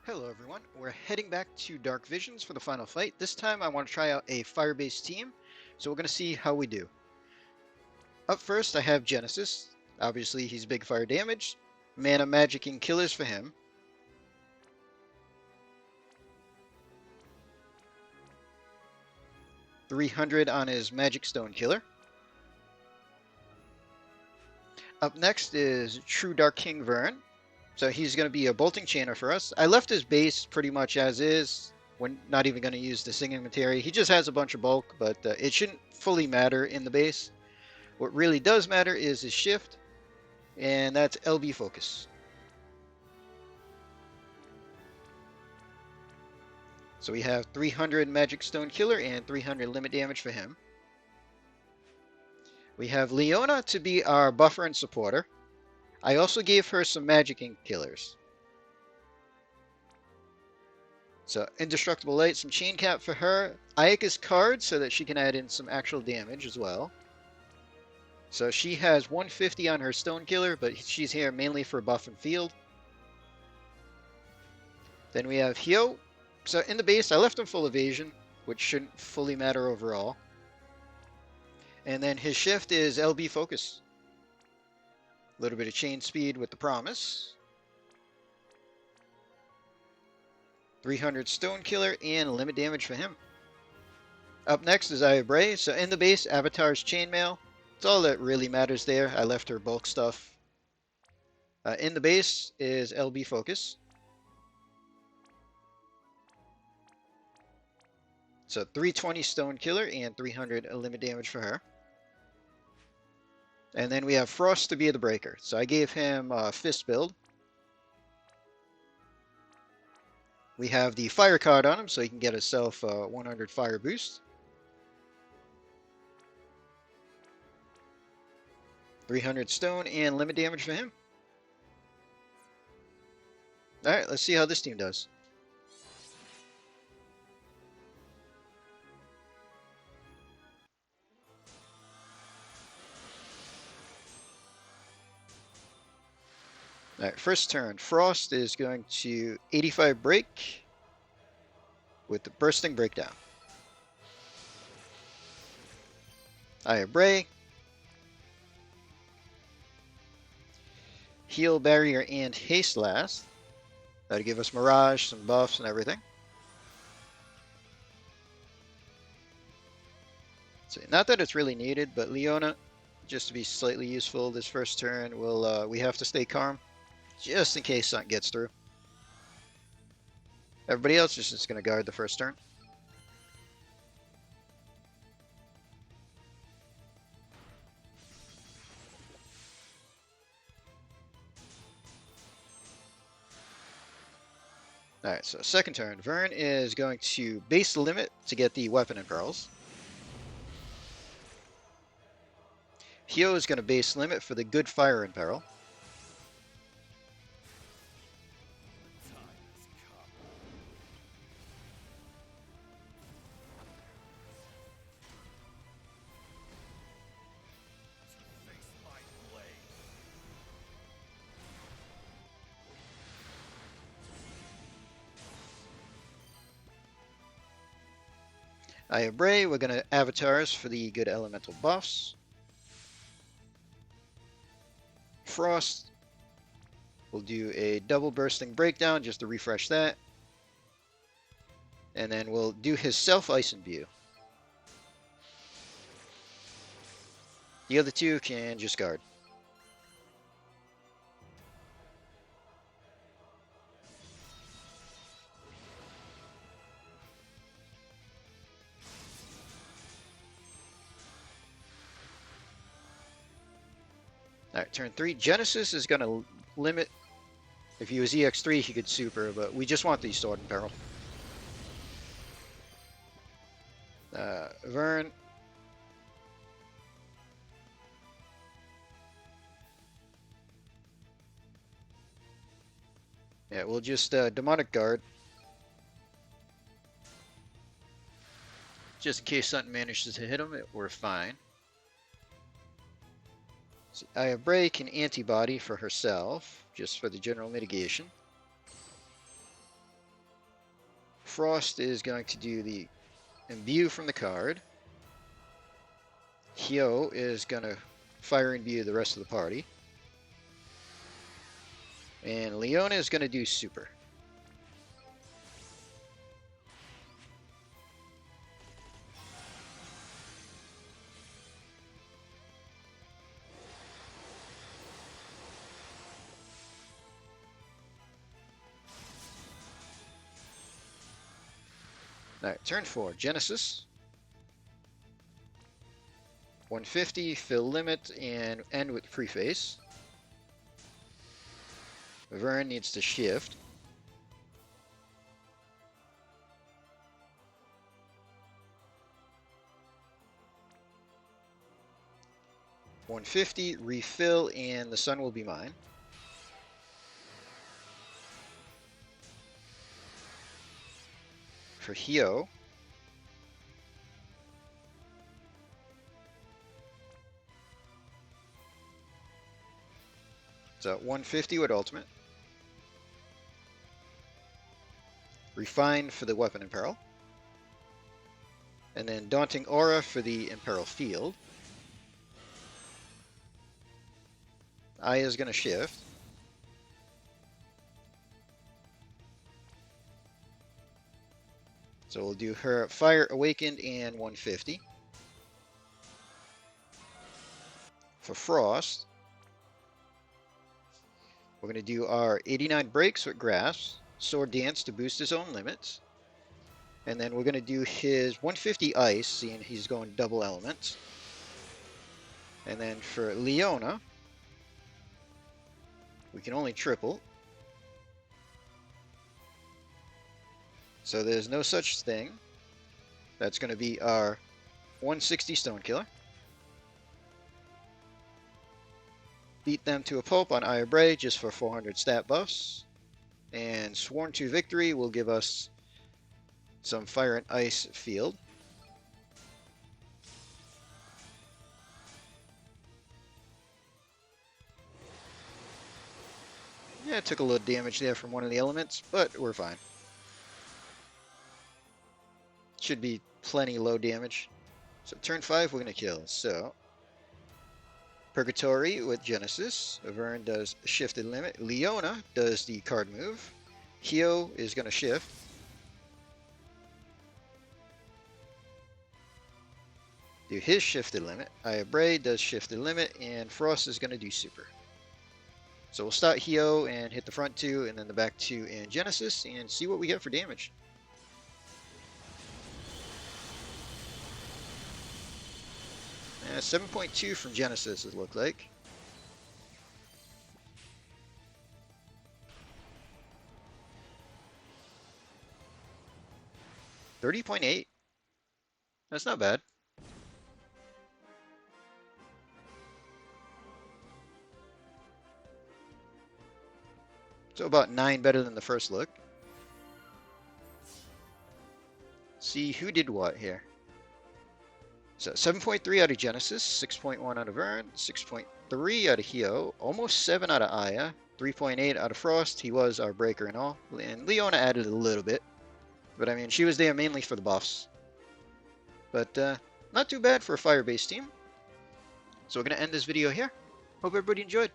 Hello everyone, we're heading back to Dark Visions for the final fight. This time I want to try out a fire-based team, so we're going to see how we do. Up first I have Genesis. Obviously he's big fire damage. Mana magic and killers for him. $300 on his magic stone killer. Up next is True Dark King Vern. So he's going to be a bolting chainer for us. I left his base pretty much as is. We're not even going to use the singing materia. He just has a bunch of bulk, but it shouldn't fully matter in the base. What really does matter is his shift, and that's LB focus. So we have 300 magic stone killer and 300 limit damage for him. We have Leona to be our buffer and supporter. I also gave her some magic ink killers. So Indestructible Light, some chain cap for her. Ayaka's card so that she can add in some actual damage as well. So she has 150 on her stone killer, but she's here mainly for buff and field. Then we have Hyo. So in the base, I left him full evasion, which shouldn't fully matter overall. And then his shift is LB focus. A little bit of chain speed with the promise. 300 stone killer and limit damage for him. Up next is Bray. So in the base, Avatar's chainmail. It's all that really matters there. I left her bulk stuff. In the base is LB focus. So 320 stone killer and 300 limit damage for her. And then we have Frost to be the breaker. So I gave him fist build. We have the fire card on him, so he can get himself 100 fire boost. 300 stone and limit damage for him. Alright, let's see how this team does. Alright, first turn. Frost is going to 85 break with the bursting breakdown. I have Bray. Heal, barrier, and haste last. That'll give us Mirage, some buffs, and everything. So not that it's really needed, but Leona, just to be slightly useful this first turn, we have to stay calm, just in case something gets through. Everybody else is just going to guard the first turn. Alright, so second turn. Vern is going to base the limit to get the weapon and pearls. Hyo is going to base limit for the good fire and peril. I have Bray. We're going to avatars for the good elemental buffs. Frost. We'll do a double bursting breakdown just to refresh that. And then we'll do his self-ice imbue. The other two can just guard. Alright, turn 3. Genesis is going to limit. If he was EX3, he could super, but we just want the sword and peril. Vern. Yeah, we'll just demonic guard. Just in case something manages to hit him, we're fine. So I have break and antibody for herself, just for the general mitigation. Frost is going to do the imbue from the card. Hyo is going to fire imbue the rest of the party. And Leona is going to do super. Alright, turn 4, Genesis. 150, fill limit, and end with preface. Vern needs to shift. $150, refill, and the sun will be mine. For Hyo, so 150 with ultimate. Refine for the weapon imperil. And then Daunting Aura for the imperil field. Aya is going to shift. So we'll do her Fire Awakened and 150. For Frost, we're going to do our 89 breaks with Grass, Sword Dance to boost his own limits, and then we're going to do his 150 Ice, seeing he's going double elements. And then for Leona, we can only triple. So there's no such thing. That's going to be our 160 Stone Killer. Beat them to a pulp on Aya Bray just for 400 stat buffs. And Sworn to Victory will give us some Fire and Ice field. Yeah, it took a little damage there from one of the elements, but we're fine. Should be plenty low damage. So turn 5, we're going to kill. So Purgatory with Genesis. Vern does Shifted Limit. Leona does the card move. Hyo is going to shift. Do his Shifted Limit. Aya Bray does Shifted Limit, and Frost is going to do super. So we'll start Hyo and hit the front 2 and then the back 2 in Genesis and see what we get for damage. 7.2 from Genesis, it looked like. $30.8. That's not bad. So about 9 better than the first look. See who did what here. So 7.3 out of Genesis, 6.1 out of Vern, 6.3 out of Hyo, almost 7 out of Aya, 3.8 out of Frost. He was our breaker and all. And Leona added a little bit. But I mean, she was there mainly for the buffs. But not too bad for a fire-based team. So we're going to end this video here. Hope everybody enjoyed.